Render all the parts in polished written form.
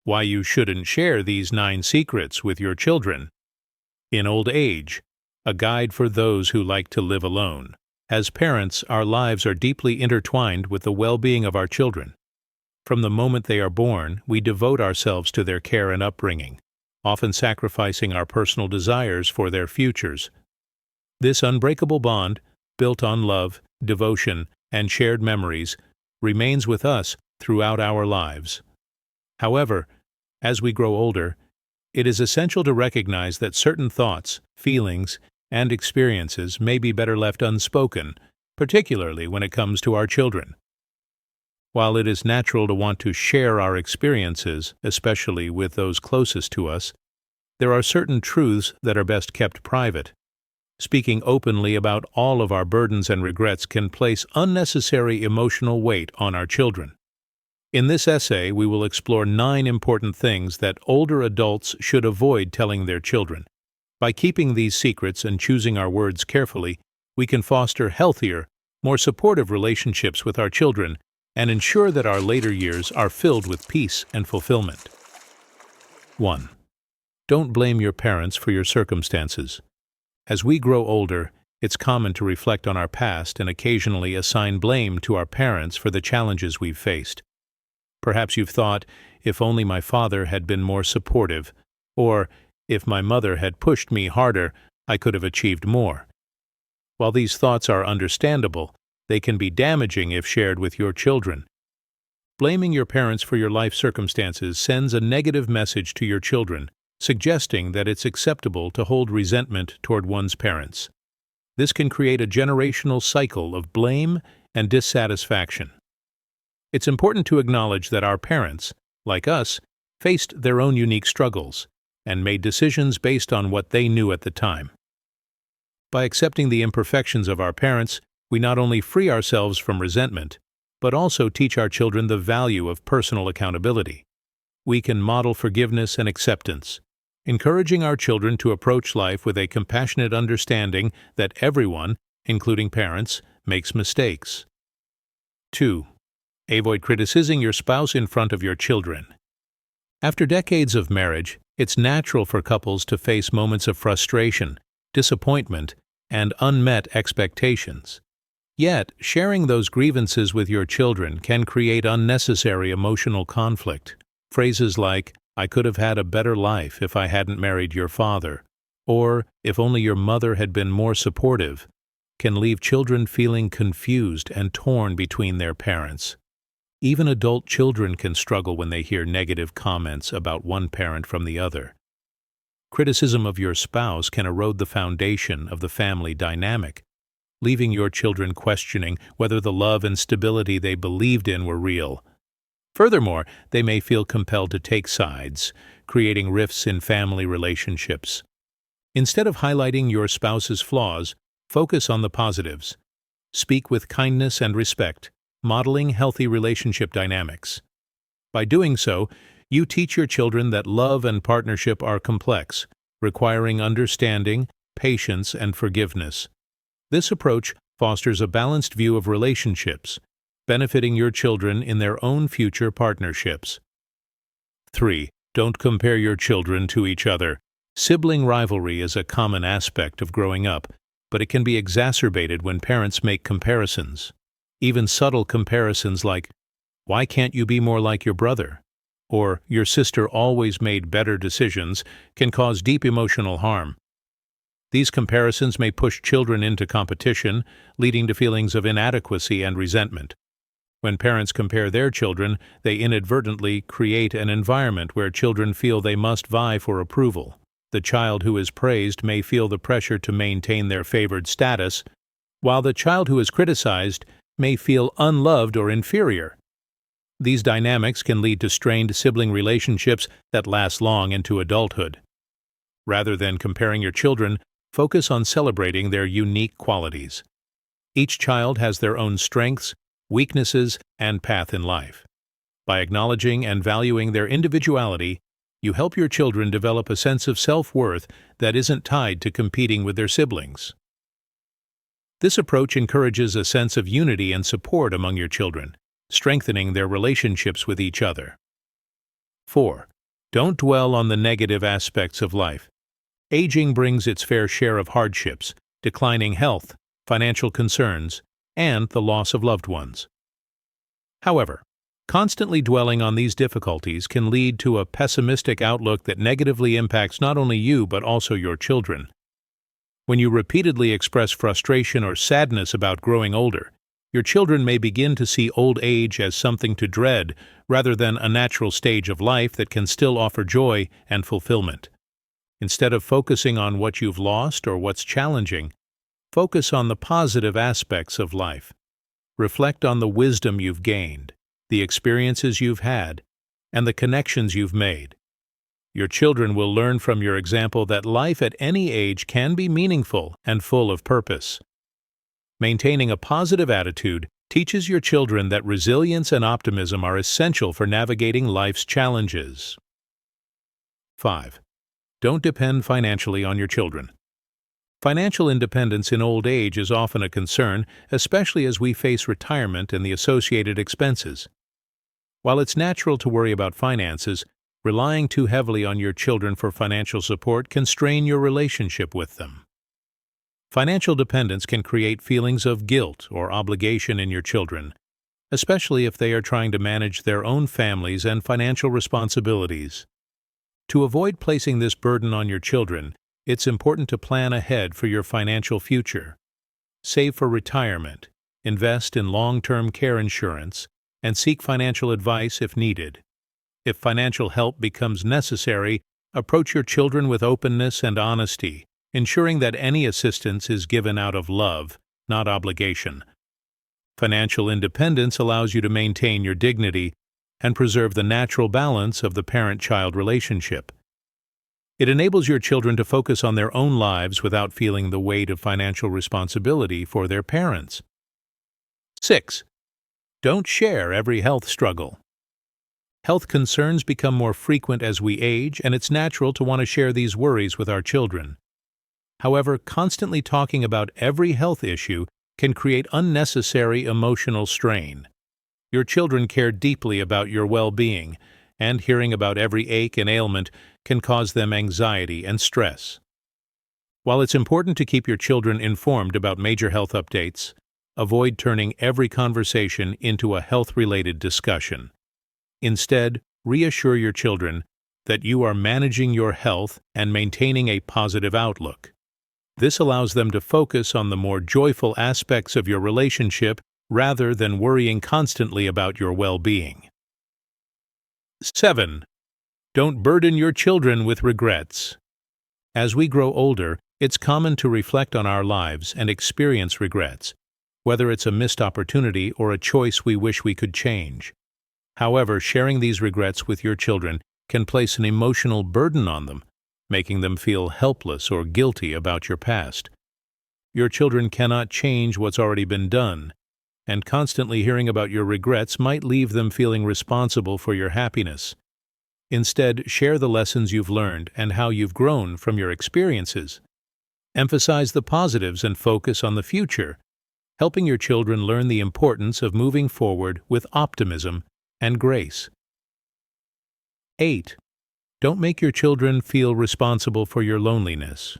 Why you shouldn't share these 9 secrets with your children. In old age, a guide for those who like to live alone. As parents, our lives are deeply intertwined with the well-being of our children. From the moment they are born, we devote ourselves to their care and upbringing, often sacrificing our personal desires for their futures. This unbreakable bond, built on love, devotion, and shared memories, remains with us throughout our lives. However, as we grow older, it is essential to recognize that certain thoughts, feelings, and experiences may be better left unspoken, particularly when it comes to our children. While it is natural to want to share our experiences, especially with those closest to us, there are certain truths that are best kept private. Speaking openly about all of our burdens and regrets can place unnecessary emotional weight on our children. In this essay, we will explore 9 important things that older adults should avoid telling their children. By keeping these secrets and choosing our words carefully, we can foster healthier, more supportive relationships with our children and ensure that our later years are filled with peace and fulfillment. 1. Don't blame your parents for your circumstances. As we grow older, it's common to reflect on our past and occasionally assign blame to our parents for the challenges we've faced. Perhaps you've thought, if only my father had been more supportive, or if my mother had pushed me harder, I could have achieved more. While these thoughts are understandable, they can be damaging if shared with your children. Blaming your parents for your life circumstances sends a negative message to your children, suggesting that it's acceptable to hold resentment toward one's parents. This can create a generational cycle of blame and dissatisfaction. It's important to acknowledge that our parents, like us, faced their own unique struggles and made decisions based on what they knew at the time. By accepting the imperfections of our parents, we not only free ourselves from resentment, but also teach our children the value of personal accountability. We can model forgiveness and acceptance, encouraging our children to approach life with a compassionate understanding that everyone, including parents, makes mistakes. 2. Avoid criticizing your spouse in front of your children. After decades of marriage, it's natural for couples to face moments of frustration, disappointment, and unmet expectations. Yet, sharing those grievances with your children can create unnecessary emotional conflict. Phrases like, "I could have had a better life if I hadn't married your father," or "if only your mother had been more supportive," can leave children feeling confused and torn between their parents. Even adult children can struggle when they hear negative comments about one parent from the other. Criticism of your spouse can erode the foundation of the family dynamic, leaving your children questioning whether the love and stability they believed in were real. Furthermore, they may feel compelled to take sides, creating rifts in family relationships. Instead of highlighting your spouse's flaws, focus on the positives. Speak with kindness and respect, modeling healthy relationship dynamics. By doing so, you teach your children that love and partnership are complex, requiring understanding, patience, and forgiveness. This approach fosters a balanced view of relationships, benefiting your children in their own future partnerships. 3. Don't compare your children to each other. Sibling rivalry is a common aspect of growing up, but it can be exacerbated when parents make comparisons. Even subtle comparisons like, "Why can't you be more like your brother?" or "Your sister always made better decisions," can cause deep emotional harm. These comparisons may push children into competition, leading to feelings of inadequacy and resentment. When parents compare their children, they inadvertently create an environment where children feel they must vie for approval. The child who is praised may feel the pressure to maintain their favored status, while the child who is criticized may feel unloved or inferior. These dynamics can lead to strained sibling relationships that last long into adulthood. Rather than comparing your children, focus on celebrating their unique qualities. Each child has their own strengths, weaknesses, and path in life. By acknowledging and valuing their individuality, you help your children develop a sense of self-worth that isn't tied to competing with their siblings. This approach encourages a sense of unity and support among your children, strengthening their relationships with each other. 4. Don't dwell on the negative aspects of life. Aging brings its fair share of hardships, declining health, financial concerns, and the loss of loved ones. However, constantly dwelling on these difficulties can lead to a pessimistic outlook that negatively impacts not only you but also your children. When you repeatedly express frustration or sadness about growing older, your children may begin to see old age as something to dread rather than a natural stage of life that can still offer joy and fulfillment. Instead of focusing on what you've lost or what's challenging, focus on the positive aspects of life. Reflect on the wisdom you've gained, the experiences you've had, and the connections you've made. Your children will learn from your example that life at any age can be meaningful and full of purpose. Maintaining a positive attitude teaches your children that resilience and optimism are essential for navigating life's challenges. 5. Don't depend financially on your children. Financial independence in old age is often a concern, especially as we face retirement and the associated expenses. While it's natural to worry about finances, relying too heavily on your children for financial support can strain your relationship with them. Financial dependence can create feelings of guilt or obligation in your children, especially if they are trying to manage their own families and financial responsibilities. To avoid placing this burden on your children, it's important to plan ahead for your financial future. Save for retirement, invest in long-term care insurance, and seek financial advice if needed. If financial help becomes necessary, approach your children with openness and honesty, ensuring that any assistance is given out of love, not obligation. Financial independence allows you to maintain your dignity and preserve the natural balance of the parent-child relationship. It enables your children to focus on their own lives without feeling the weight of financial responsibility for their parents. 6. Don't share every health struggle. Health concerns become more frequent as we age, and it's natural to want to share these worries with our children. However, constantly talking about every health issue can create unnecessary emotional strain. Your children care deeply about your well-being, and hearing about every ache and ailment can cause them anxiety and stress. While it's important to keep your children informed about major health updates, avoid turning every conversation into a health-related discussion. Instead, reassure your children that you are managing your health and maintaining a positive outlook. This allows them to focus on the more joyful aspects of your relationship rather than worrying constantly about your well-being. 7. Don't burden your children with regrets. As we grow older, it's common to reflect on our lives and experience regrets, whether it's a missed opportunity or a choice we wish we could change. However, sharing these regrets with your children can place an emotional burden on them, making them feel helpless or guilty about your past. Your children cannot change what's already been done, and constantly hearing about your regrets might leave them feeling responsible for your happiness. Instead, share the lessons you've learned and how you've grown from your experiences. Emphasize the positives and focus on the future, helping your children learn the importance of moving forward with optimism and grace. 8. Don't make your children feel responsible for your loneliness.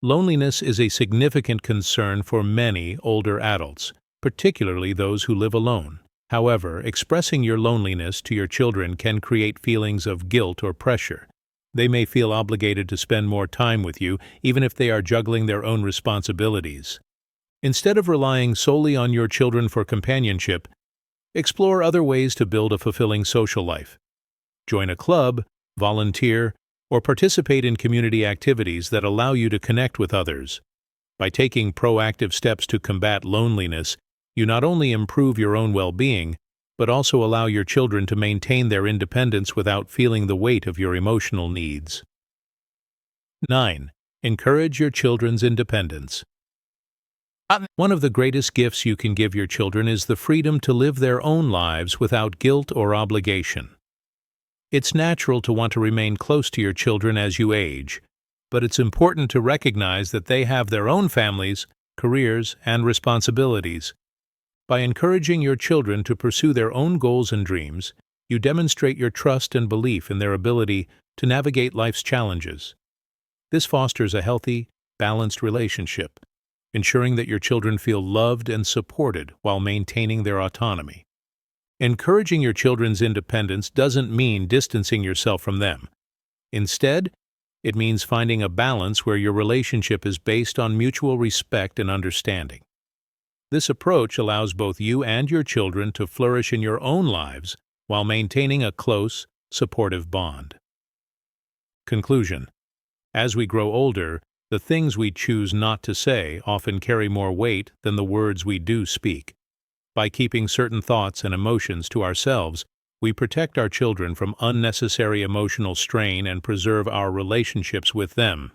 Loneliness is a significant concern for many older adults, particularly those who live alone. However, expressing your loneliness to your children can create feelings of guilt or pressure. They may feel obligated to spend more time with you, even if they are juggling their own responsibilities. Instead of relying solely on your children for companionship, explore other ways to build a fulfilling social life. Join a club, volunteer, or participate in community activities that allow you to connect with others. By taking proactive steps to combat loneliness, you not only improve your own well-being, but also allow your children to maintain their independence without feeling the weight of your emotional needs. 9. Encourage your children's independence. One of the greatest gifts you can give your children is the freedom to live their own lives without guilt or obligation. It's natural to want to remain close to your children as you age, but it's important to recognize that they have their own families, careers, and responsibilities. By encouraging your children to pursue their own goals and dreams, you demonstrate your trust and belief in their ability to navigate life's challenges. This fosters a healthy, balanced relationship, ensuring that your children feel loved and supported while maintaining their autonomy. Encouraging your children's independence doesn't mean distancing yourself from them. Instead, it means finding a balance where your relationship is based on mutual respect and understanding. This approach allows both you and your children to flourish in your own lives while maintaining a close, supportive bond. Conclusion: as we grow older, the things we choose not to say often carry more weight than the words we do speak. By keeping certain thoughts and emotions to ourselves, we protect our children from unnecessary emotional strain and preserve our relationships with them.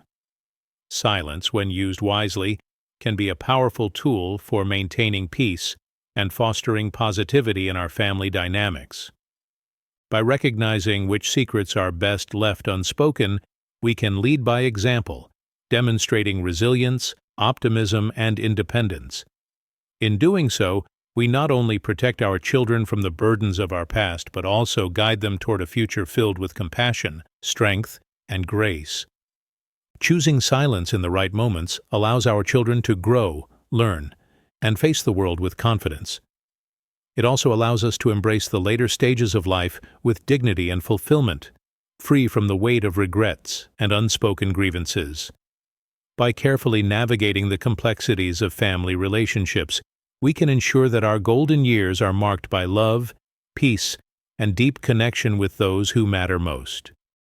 Silence, when used wisely, can be a powerful tool for maintaining peace and fostering positivity in our family dynamics. By recognizing which secrets are best left unspoken, we can lead by example, demonstrating resilience, optimism, and independence. In doing so, we not only protect our children from the burdens of our past, but also guide them toward a future filled with compassion, strength, and grace. Choosing silence in the right moments allows our children to grow, learn, and face the world with confidence. It also allows us to embrace the later stages of life with dignity and fulfillment, free from the weight of regrets and unspoken grievances. By carefully navigating the complexities of family relationships, we can ensure that our golden years are marked by love, peace, and deep connection with those who matter most.